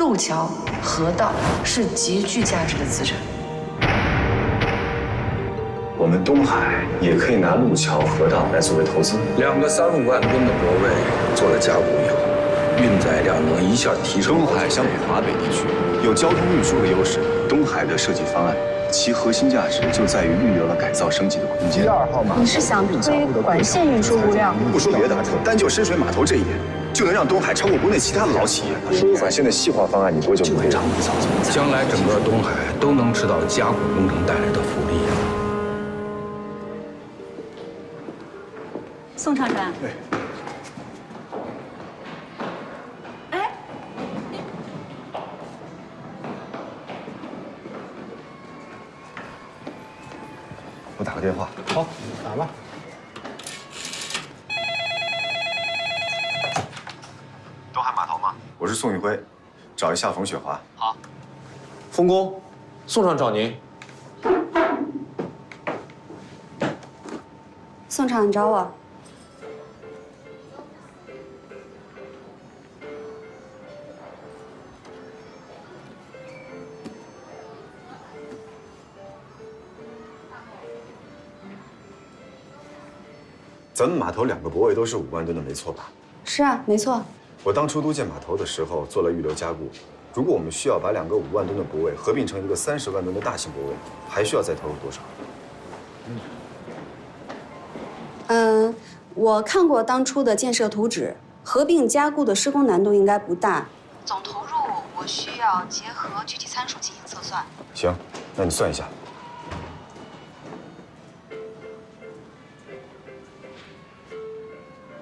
路桥、河道是极具价值的资产。我们东海也可以拿路桥、河道来作为投资。2个3、5万吨的泊位做了加固以后，运载量能一下提升。东海相比华北地区有交通运输的优势，东海的设计方案，其核心价值就在于预留了改造升级的空间。2号码，你是想推管线运输物料？不说别的，单就深水码头这一点，就能让东海超过国内其他的老企业。管线的细化方案，你多久会让？将来整个东海都能吃到加固工程带来的福利。宋厂长。对。哎，我打个电话。好，打吧。东海码头吗？我是宋宇辉，找一下冯雪华。好。冯工，宋厂找您。宋厂，你找我？咱们码头2个泊位都是5万吨的，没错吧？是啊，没错。我当初督建码头的时候做了预留加固，如果我们需要把2个5万吨的泊位合并成一个30万吨的大型泊位，还需要再投入多少？我看过当初的建设图纸，合并加固的施工难度应该不大。总投入我需要结合具体参数进行测算。行，那你算一下。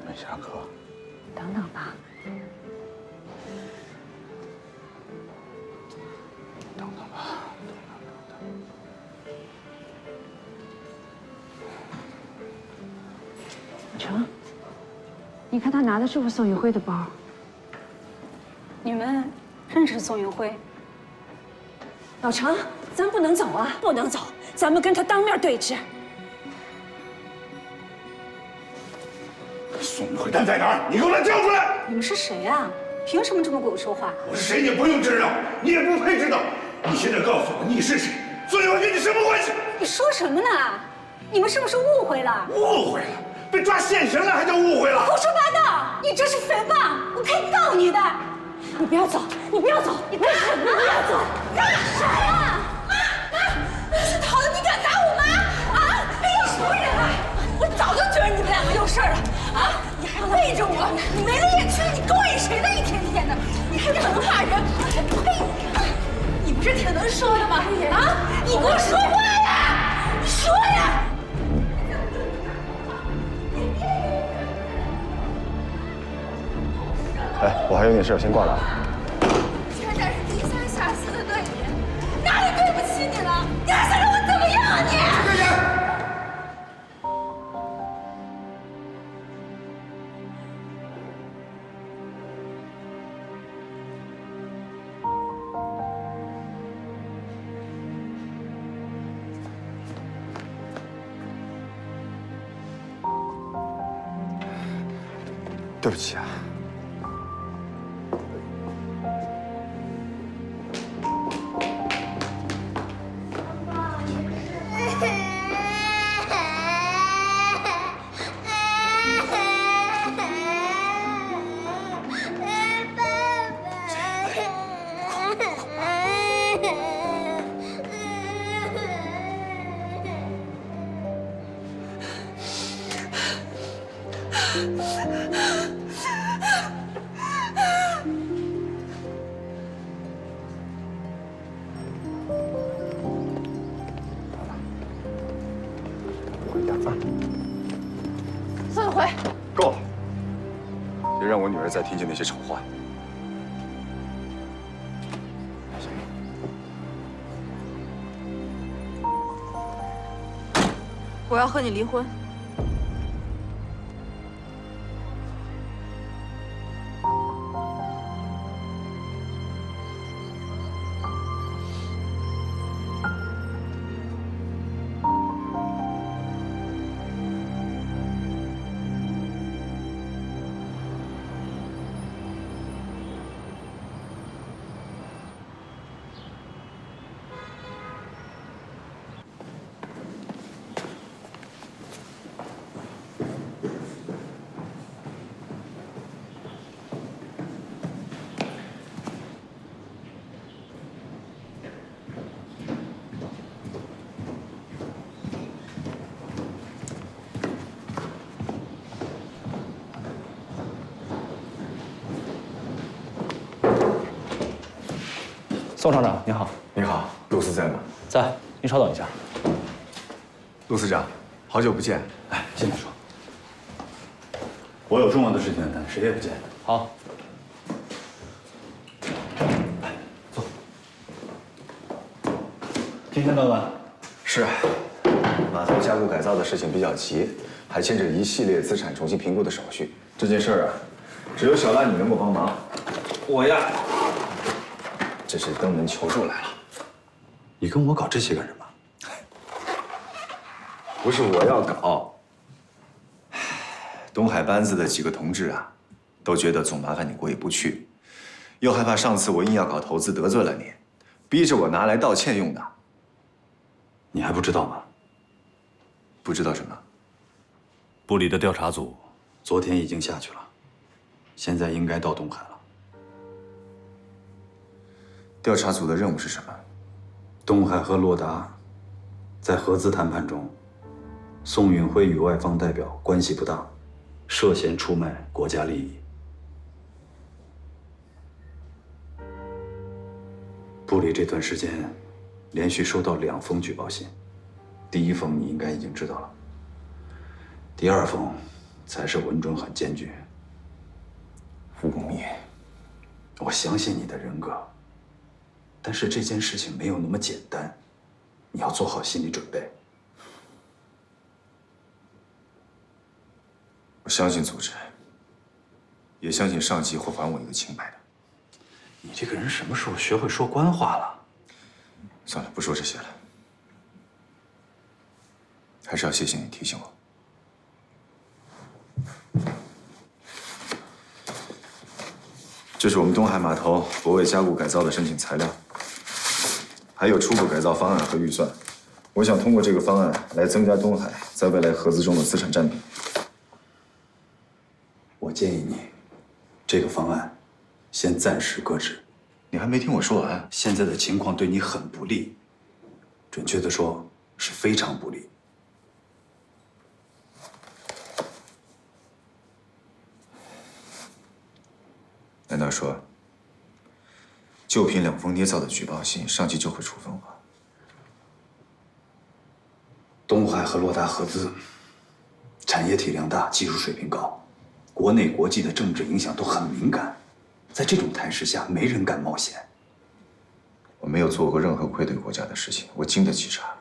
没下课。等等吧。等等吧。成，你看他拿的是不是宋宇辉的包？你们认识宋宇辉？老程，咱不能走啊！不能走，咱们跟他当面对质。宋宇辉蛋在哪儿？你给我把他叫出来！你们是谁啊？凭什么这么跟我说话？我是谁你不用知道，你也不配知道。你现在告诉我你是谁？宋宇辉跟你什么关系？你说什么呢？你们是不是误会了？误会了？被抓现行了还叫误会了？胡说八道！你这是诽谤，我可以告你的。你不要走，你不要走，你干什么？你不要走，干啥呀？妈，是桃子，你敢打我妈？啊！哎呀，什么人啊！我早就觉得你们2个有事儿了啊！你还背着我，你没了眼吃，你勾引谁呢？一天天的，你还能骂人？我呸！你不是挺能说的吗？啊！你给我说话呀！你说呀！哎，我还有点事，先挂了啊。全然是低三下四的对你，哪里对不起你了？你还想让我怎么样啊你？对不起啊。回家啊！宋宇辉，够了，别让我女儿再听见那些丑话。我要和你离婚。宋厂长，您好。你好，陆司在吗？在，您稍等一下。陆司长，好久不见。哎，进来说。我有重要的事情要谈，谁也不见。好。来，坐。今天到晚。是，码头加固改造的事情比较急，还牵扯一系列资产重新评估的手续。这件事儿啊，只有小拉你能够帮忙。我呀，只是登门求助来了。你跟我搞这些干什么？不是我要搞。东海班子的几个同志啊，都觉得总麻烦你过意不去，又害怕上次我硬要搞投资得罪了你，逼着我拿来道歉用的。你还不知道吗？不知道什么？部里的调查组昨天已经下去了，现在应该到东海了。调查组的任务是什么？东海和洛达在合资谈判中，宋运辉与外方代表关系不当，涉嫌出卖国家利益。部里这段时间连续收到2封举报信，第1封你应该已经知道了，第2封才是文准很艰巨。傅公义，我相信你的人格，但是这件事情没有那么简单，你要做好心理准备。我相信组织，也相信上级会还我一个清白的。你这个人什么时候学会说官话了？算了，不说这些了。还是要谢谢你提醒我。这是我们东海码头泊位加固改造的申请材料，还有初步改造方案和预算。我想通过这个方案来增加东海在未来合资中的资产占比。我建议你，这个方案先暂时搁置。你还没听我说完。现在的情况对你很不利，准确的说是非常不利。难道说，就凭2封捏造的举报信，上级就会处分我？东海和洛达合资，产业体量大，技术水平高，国内国际的政治影响都很敏感，在这种态势下，没人敢冒险。我没有做过任何愧对国家的事情，我经得起查。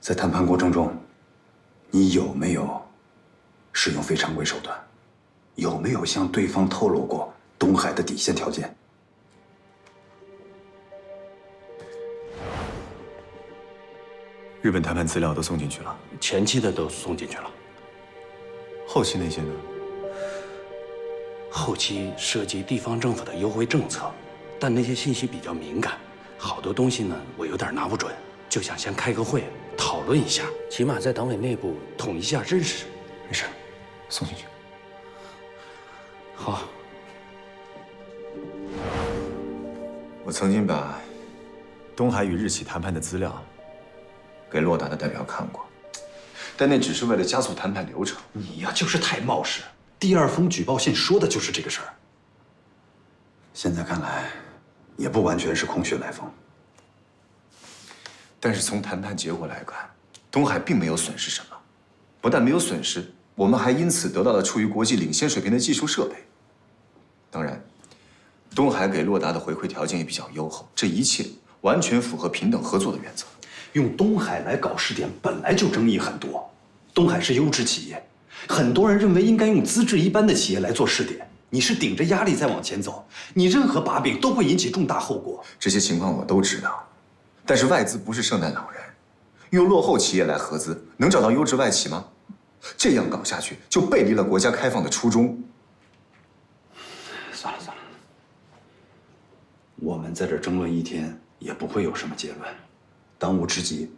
在谈判过程中，你有没有使用非常规手段？有没有向对方透露过东海的底线条件？日本谈判资料都送进去了，前期的都送进去了，后期那些呢？后期涉及地方政府的优惠政策，但那些信息比较敏感，好多东西呢我有点拿不准，就想先开个会讨论一下，起码在党委内部统一下认识。没事，送进去。好。我曾经把东海与日企谈判的资料给洛达的代表看过，但那只是为了加速谈判流程。你呀，就是太冒失。第2封举报信说的就是这个事儿。现在看来，也不完全是空穴来风。但是从谈判结果来看，东海并没有损失什么，不但没有损失，我们还因此得到了处于国际领先水平的技术设备。当然，东海给洛达的回馈条件也比较优厚，这一切完全符合平等合作的原则。用东海来搞试点本来就争议很多，东海是优质企业，很多人认为应该用资质一般的企业来做试点。你是顶着压力在往前走，你任何把柄都会引起重大后果。这些情况我都知道，但是外资不是圣诞老人，用落后企业来合资，能找到优质外企吗？这样搞下去就背离了国家开放的初衷。算了，我们在这争论1天也不会有什么结论。当务之急，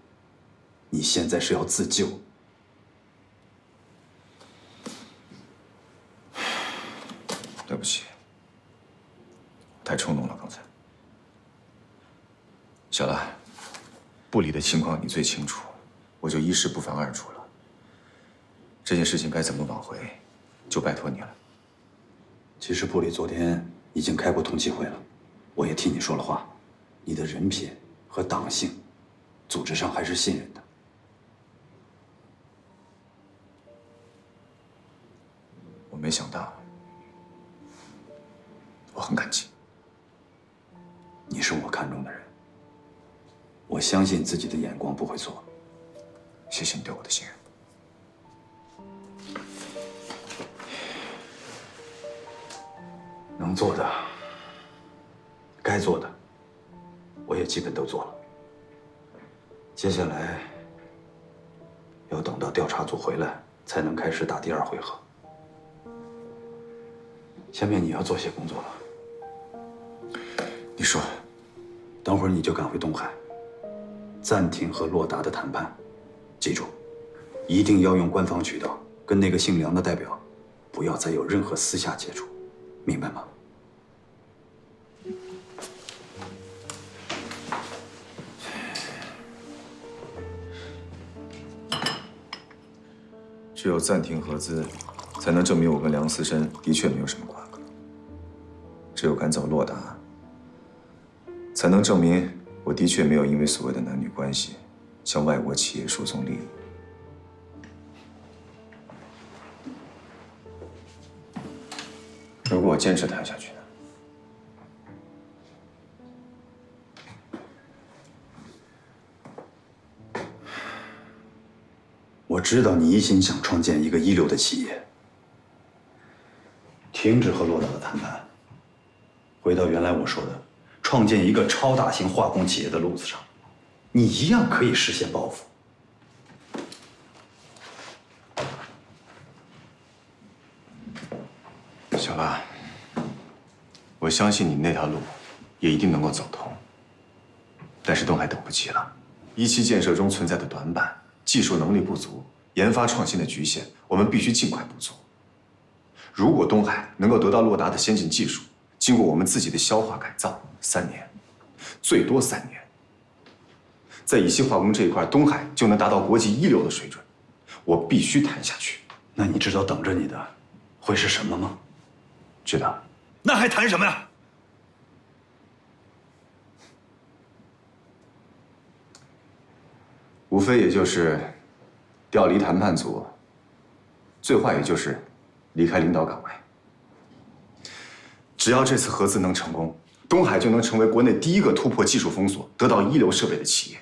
你现在是要自救。对不起，太冲动了刚才。小兰，部里的情况你最清楚，我就1事不妨2主了。这件事情该怎么挽回，就拜托你了。其实部里昨天已经开过通气会了，我也替你说了话，你的人品和党性，组织上还是信任的。我没想到，我很感激。你是我看中的人，我相信自己的眼光不会错。谢谢你对我的信任。能做的，该做的，我也基本都做了。接下来要等到调查组回来，才能开始打第2回合。下面你要做些工作了。你说，等会儿你就赶回东海，暂停和洛达的谈判。记住，一定要用官方渠道，跟那个姓梁的代表，不要再有任何私下接触，明白吗？只有暂停合资，才能证明我跟梁思申的确没有什么瓜葛。只有赶走洛达，才能证明我的确没有因为所谓的男女关系，向外国企业输送利益。如果我坚持谈下去呢？我知道你一心想创建一个一流的企业，停止和洛达的谈判，回到原来我说的，创建一个超大型化工企业的路子上，你一样可以实现抱负。小八，我相信你那条路也一定能够走通。但是东海等不及了，17建设中存在的短板、技术能力不足、研发创新的局限，我们必须尽快补足。如果东海能够得到洛达的先进技术，经过我们自己的消化改造，3年，最多3年，在乙烯化工这一块，东海就能达到国际一流的水准。我必须谈下去。那你知道等着你的会是什么吗？知道。那还谈什么呀？无非也就是调离谈判组，最坏也就是离开领导岗位。只要这次合资能成功，东海就能成为国内第一个突破技术封锁、得到一流设备的企业。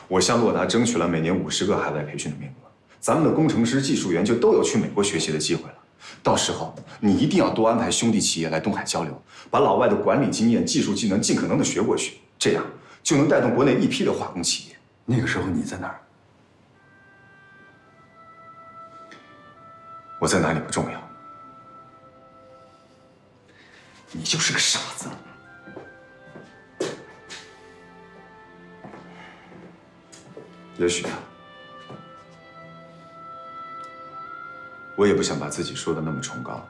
我向洛达争取了每年50个海外培训的名额，咱们的工程师、技术员就都有去美国学习的机会了。到时候你一定要多安排兄弟企业来东海交流，把老外的管理经验、技术技能尽可能的学过去，这样就能带动国内一批的化工企业。那个时候你在哪儿？我在哪里不重要，你就是个傻子。也许啊，我也不想把自己说的那么崇高，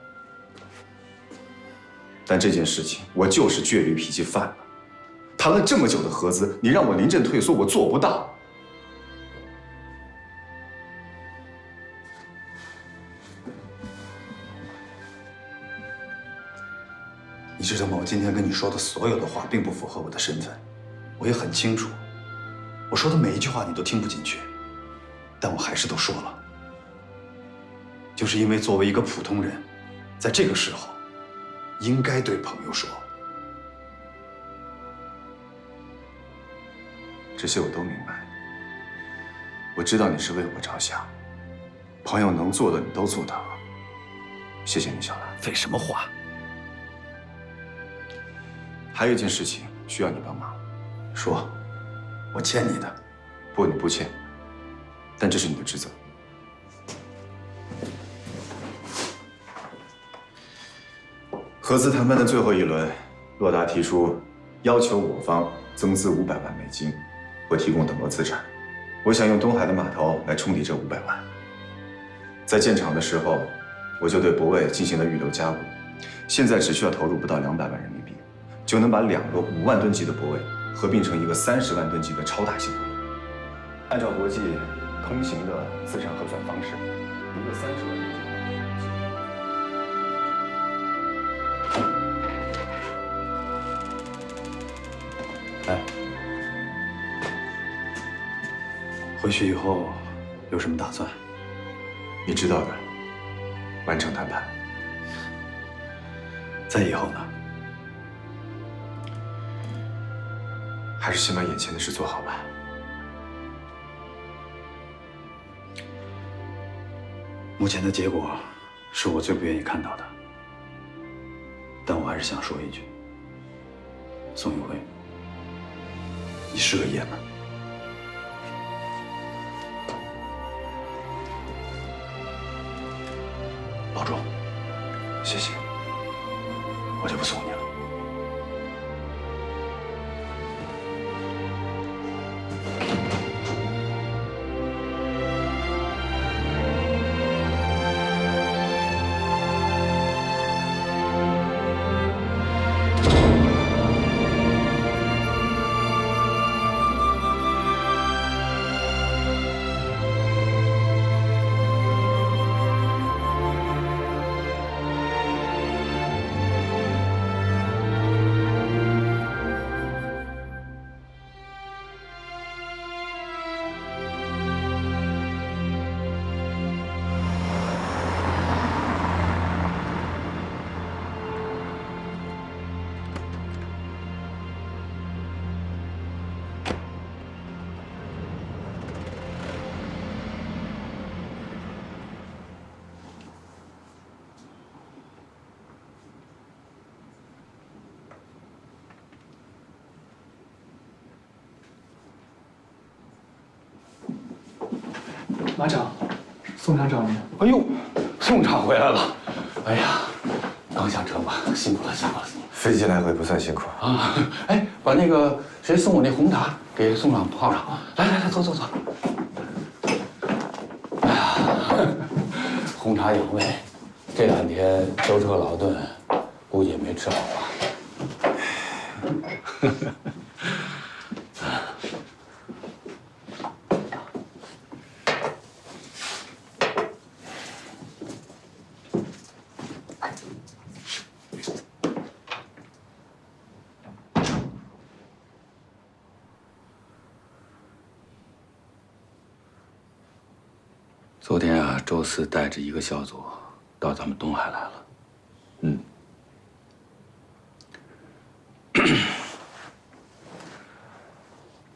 但这件事情我就是倔驴脾气犯了。谈了这么久的合资，你让我临阵退缩，我做不到。你知道吗？我今天跟你说的所有的话，并不符合我的身份，我也很清楚。我说的每一句话你都听不进去，但我还是都说了。就是因为作为一个普通人，在这个时候，应该对朋友说。这些我都明白，我知道你是为我着想，朋友能做的你都做到了，谢谢你，小兰。废什么话？还有一件事情需要你帮忙，说，我欠你的。不，你不欠，但这是你的职责。合资谈判的最后一轮，洛达提出要求我方增资500万美金，我提供等额资产。我想用东海的码头来冲抵这500万。在建厂的时候，我就对泊位进行了预留加固，现在只需要投入不到200万人民币，就能把2个5万吨级的泊位合并成一个30万吨级的超大型泊位。按照国际通行的资产核算方式，一个30万吨级。回去以后有什么打算？你知道的，完成谈判。再以后呢？还是先把眼前的事做好吧。目前的结果是我最不愿意看到的，但我还是想说一句：宋运辉，你是个爷们儿。保重。谢谢。我就不送你了。马长，宋厂找您。哎呦，宋厂回来了！哎呀，刚下车吧，辛苦了，辛苦了。飞机来回不算辛苦啊！哎，把那个谁送我那红茶给宋厂泡上。来来来，走走走。哎呀，红茶养胃，这2天舟车劳顿，估计也没吃好吧。昨天啊，周四带着一个小组到咱们东海来了。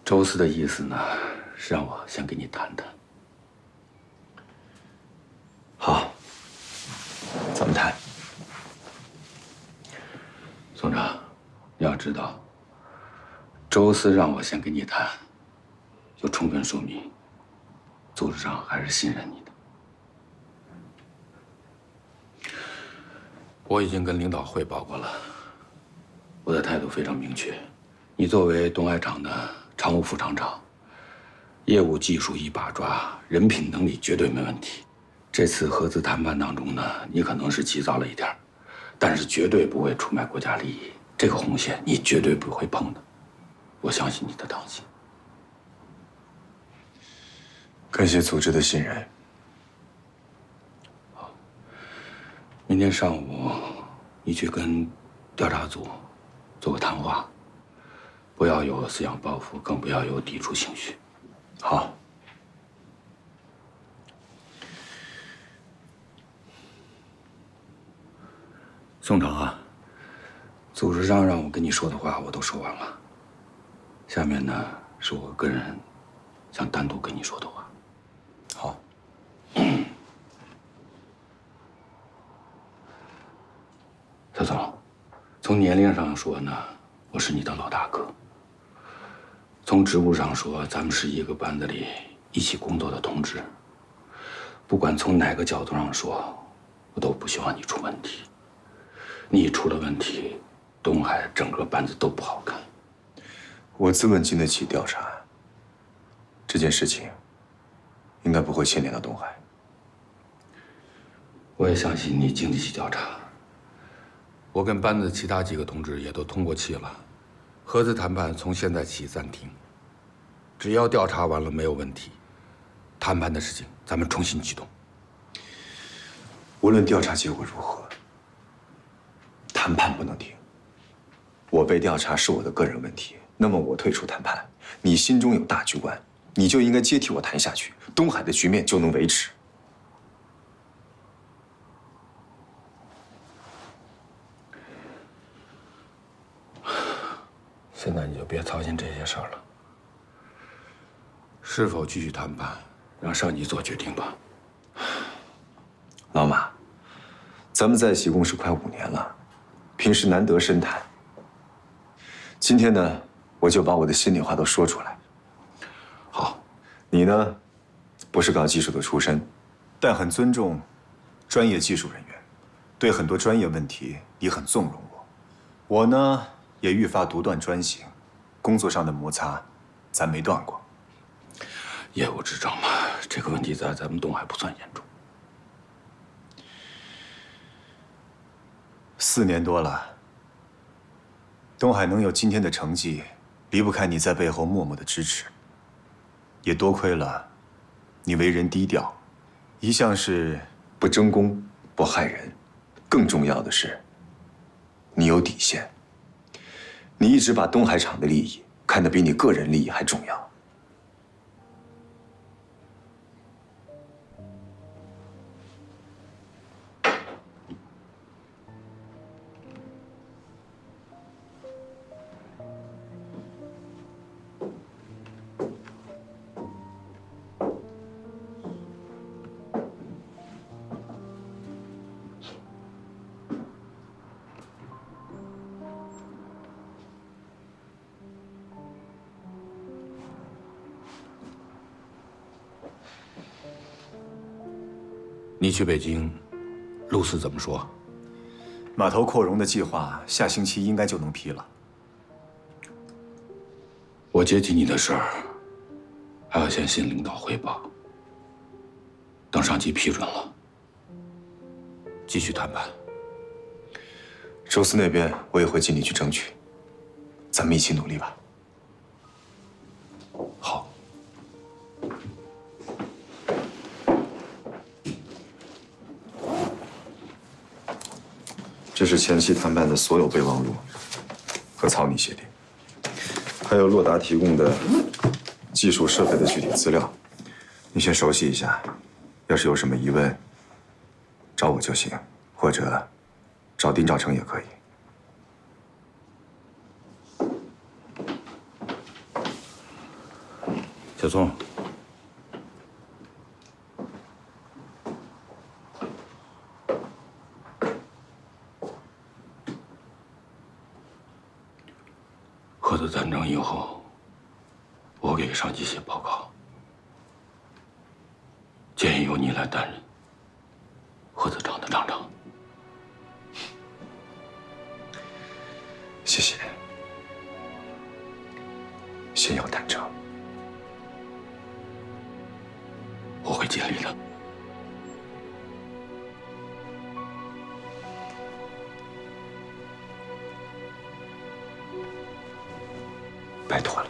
周四的意思呢，是让我先跟你谈谈。好，怎么谈？宋长，你要知道，周四让我先跟你谈，就充分说明组织上还是信任你的。我已经跟领导汇报过了，我的态度非常明确。你作为东海厂的常务副厂长，业务技术一把抓，人品能力绝对没问题。这次合资谈判当中呢，你可能是急躁了一点，但是绝对不会出卖国家利益，这个红线你绝对不会碰的。我相信你的当心。感谢组织的信任。好，明天上午你去跟调查组做个谈话，不要有思想抱负，更不要有抵触情绪。好。宋长啊，组织上让我跟你说的话我都说完了，下面呢是我个人想单独跟你说的话。好。蔡总，从年龄上说呢，我是你的老大哥；从职务上说，咱们是一个班子里一起工作的同志。不管从哪个角度上说，我都不希望你出问题。你出了问题，东海整个班子都不好看。我自问经得起调查，这件事情应该不会牵连到东海。我也相信你经得起调查。我跟班子其他几个同志也都通过气了，合资谈判从现在起暂停。只要调查完了没有问题，谈判的事情咱们重新启动。无论调查结果如何，谈判不能停。我被调查是我的个人问题，那么我退出谈判。你心中有大局观，你就应该接替我谈下去，东海的局面就能维持。现在你就别操心这些事儿了。是否继续谈判，让上级做决定吧。老马，咱们在一起共事快5年了，平时难得深谈。今天呢，我就把我的心里话都说出来。好，你呢，不是搞技术的出身，但很尊重专业技术人员，对很多专业问题你很纵容我。我呢，也愈发独断专行，工作上的摩擦，咱没断过。业务之争嘛，这个问题在咱们东海不算严重。4年多了，东海能有今天的成绩，离不开你在背后默默的支持。也多亏了你为人低调，一向是不争功不害人，更重要的是，你有底线。你一直把东海厂的利益看得比你个人利益还重要。你去北京，陆四怎么说？码头扩容的计划下星期应该就能批了。我接替你的事儿，还要向新领导汇报。等上级批准了，继续谈判。周四那边我也会尽力去争取，咱们一起努力吧。好。这是前期谈判的所有备忘录和草拟协定，还有洛达提供的技术设备的具体资料，你先熟悉一下。要是有什么疑问，找我就行，或者找丁兆成也可以。小宋，核子战争以后，我给上级写报告，建议由你来担任核子厂的厂长。谢谢，心有坦诚，我会尽力的。拜托了。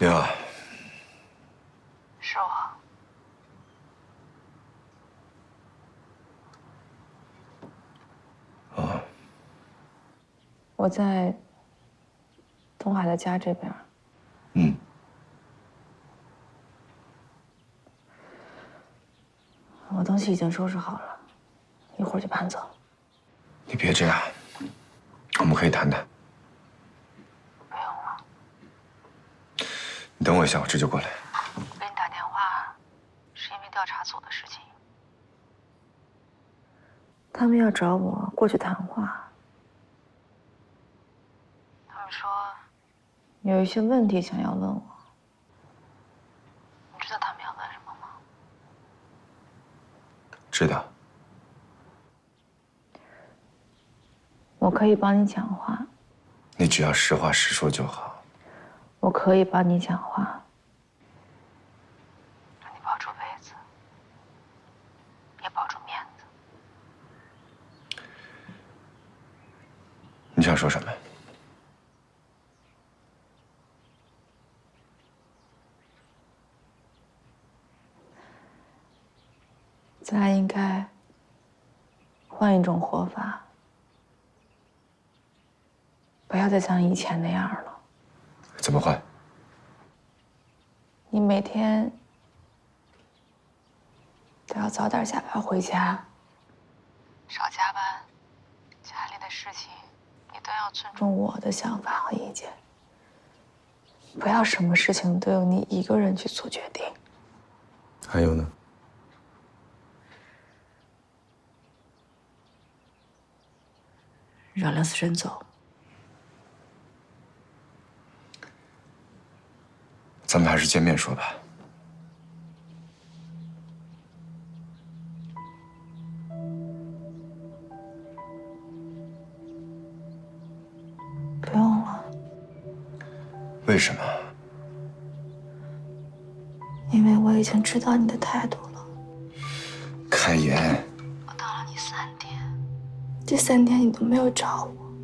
你好。是我。哦。我在东海的家这边。嗯。我东西已经收拾好了，一会儿就搬走。你别这样，我们可以谈谈。不用了。你等我一下，我这就过来。我给你打电话，是因为调查组的事情。他们要找我过去谈话。他们说有一些问题想要问我。你知道他们要问什么吗？知道。我可以帮你讲话。你只要实话实说就好。我可以帮你讲话。让你抱住被子，你想说什么？咱俩应该换一种活法，不要再像以前那样了。怎么换？你每天都要早点下班回家，少加班，家里的事情你都要尊重我的想法和意见，不要什么事情都由你一个人去做决定。还有呢？让梁思辰走。咱们还是见面说吧。不用了。为什么？因为我已经知道你的态度了。开言。我等了你3天，这3天你都没有找我。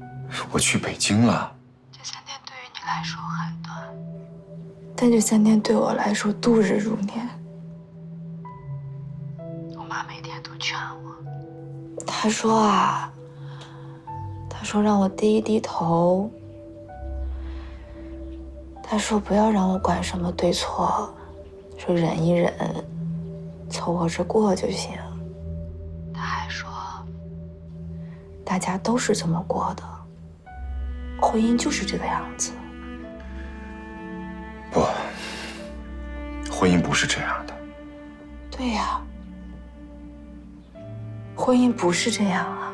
我去北京了。这3天对于你来说很短，但这3天对我来说度日如年。我妈每天都劝我，她说啊，她说让我低一低头，她说不要让我管什么对错，说忍一忍，凑合着过就行。她还说，大家都是这么过的，婚姻就是这个样子。不，婚姻不是这样的。对呀，婚姻不是这样啊，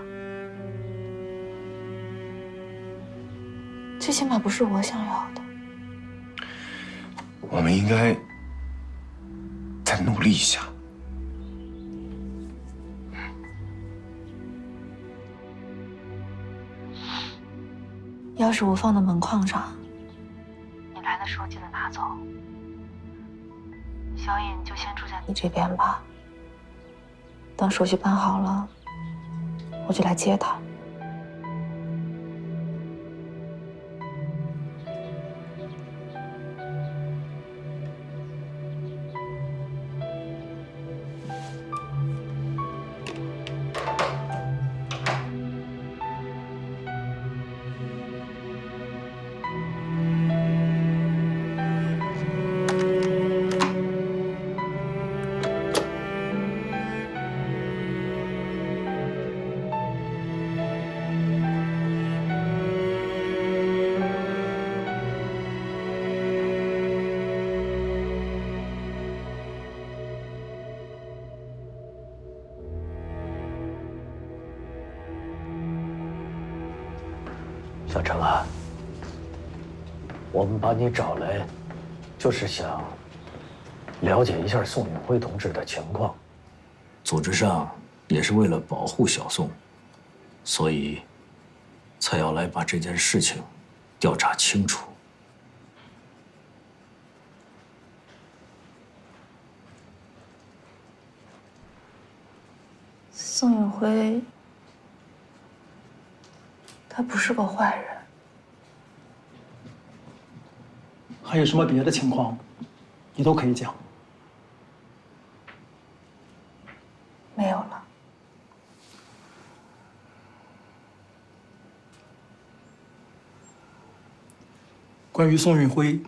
最起码不是我想要的。我们应该再努力一下。钥匙我放到门框上，你来的时候记得拿走。小野你就先住在你这边吧，等手续办好了，我就来接他。小程啊，我们把你找来，就是想了解一下宋运辉同志的情况。组织上也是为了保护小宋，所以才要来把这件事情调查清楚。宋运辉，他不是个坏人。还有什么别的情况，你都可以讲。没有了。关于宋运辉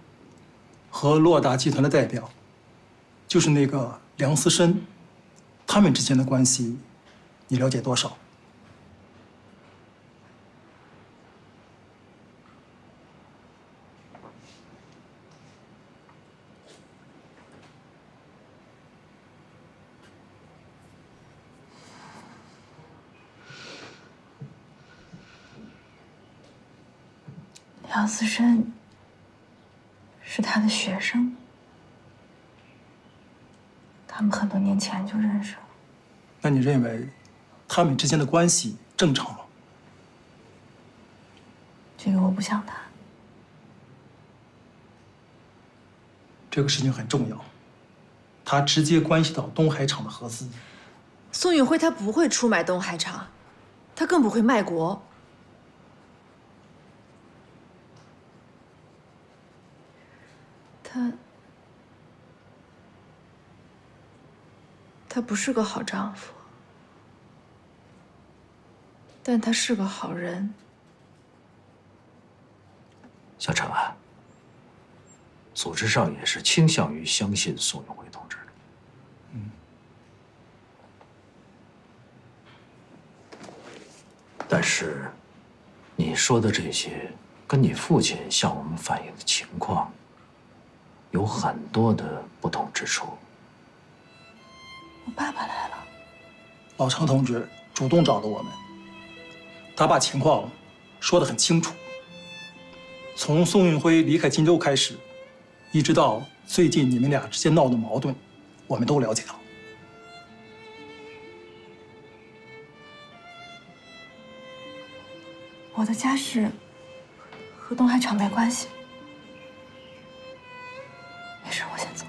和洛达集团的代表，就是那个梁思申，他们之间的关系，你了解多少？梁思申是他的学生，他们很多年前就认识了。那你认为他们之间的关系正常吗？这个我不想谈。这个事情很重要，它直接关系到东海厂的合资。宋运辉他不会出卖东海厂，他更不会卖国。他不是个好丈夫，但他是个好人。小陈啊，组织上也是倾向于相信宋运辉同志的。但是，你说的这些，跟你父亲向我们反映的情况，有很多的不同之处。我爸爸来了，老常同志主动找的我们，他把情况说得很清楚。从宋运辉离开荆州开始，一直到最近你们俩之间闹的矛盾，我们都了解到。我的家世和东海厂没关系。没事，我先走。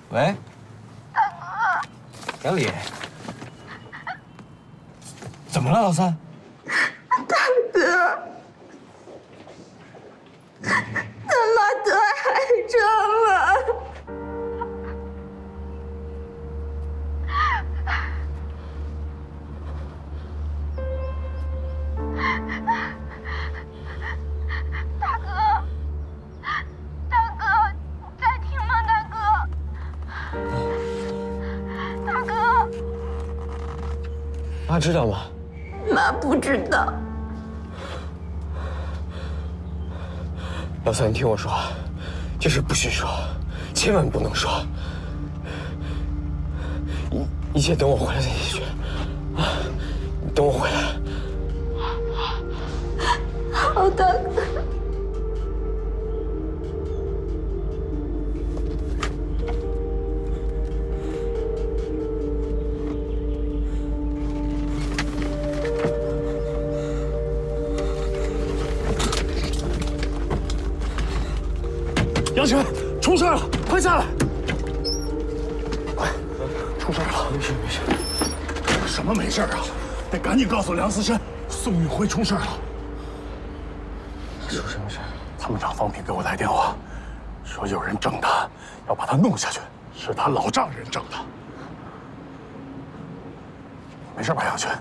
喂，杨丽，怎么了，老三？大哥，他妈得癌症了。妈知道吗？妈不知道。老三，你听我说，这事不许说，千万不能说。一切等我回来再解决。啊，你等我回来。好的。杨泉，出事了，快下来！快，出事了！没事没事。什么没事啊？得赶紧告诉梁思申，宋运辉出事了。出什么事？他们让方平给我来电话，说有人整他，要把他弄下去，是他老丈人整的。没事吧，杨泉？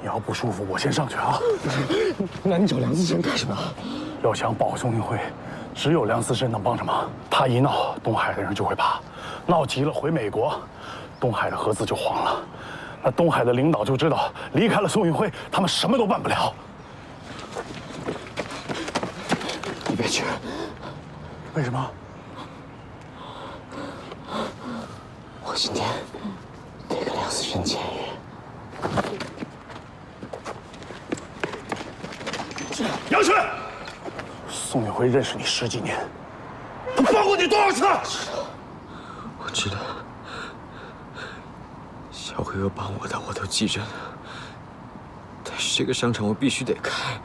你要不舒服，我先上去啊。那你找梁思申干什么？要想保宋运辉，只有梁思申能帮上忙。他一闹，东海的人就会怕，闹急了回美国，东海的盒子就黄了。那东海的领导就知道，离开了宋运辉，他们什么都办不了。你别去。为什么？我今天得跟梁思申签约。杨泉，宋运辉认识你10几年，他帮过你多少次？我知道，小辉哥帮我的我都记着呢。但是这个商场我必须得开，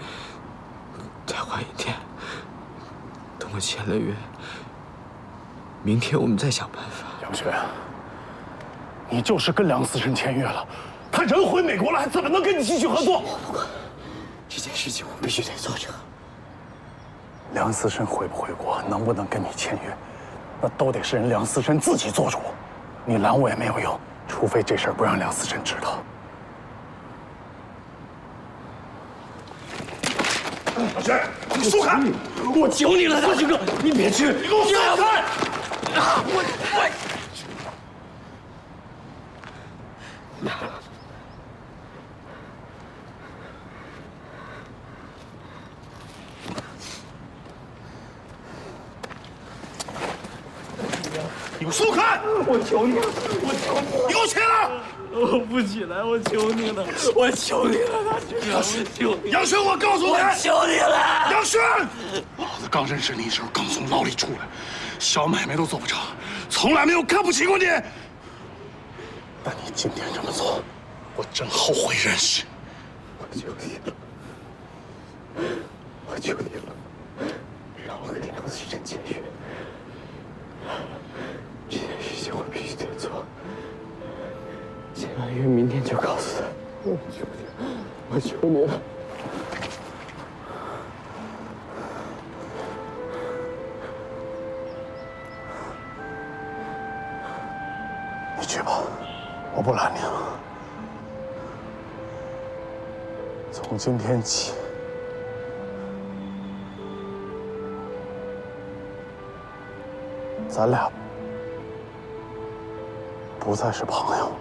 再缓一天，等我签了约，明天我们再想办法。杨泉，你就是跟梁思申签约了，他人回美国了，还怎么能跟你继续合作？我不管，这件事情我必须得做成。梁思申回不回国，能不能跟你签约，那都得是人梁思申自己做主。你拦我也没有用，除非这事儿不让梁思申知道。老薛，你松开！我求你了，大军哥，你别去！你给我松开！你给我松开！我求你了，我求你了！你给我起来！我不起来，我求你了，我求你了，大军哥，求你！杨轩，我告诉你，我求你了！杨轩，老子刚认识你的时候，刚从牢里出来，小买卖都做不成，从来没有看不起过你。但你今天这么做，我真后悔认识。我求你了，我求你了，让我跟梁思申签约。这件事情我必须得做。签完约明天就告诉他。我求你了，我求你了。你去吧，我不拦你了。从今天起，咱俩不再是朋友。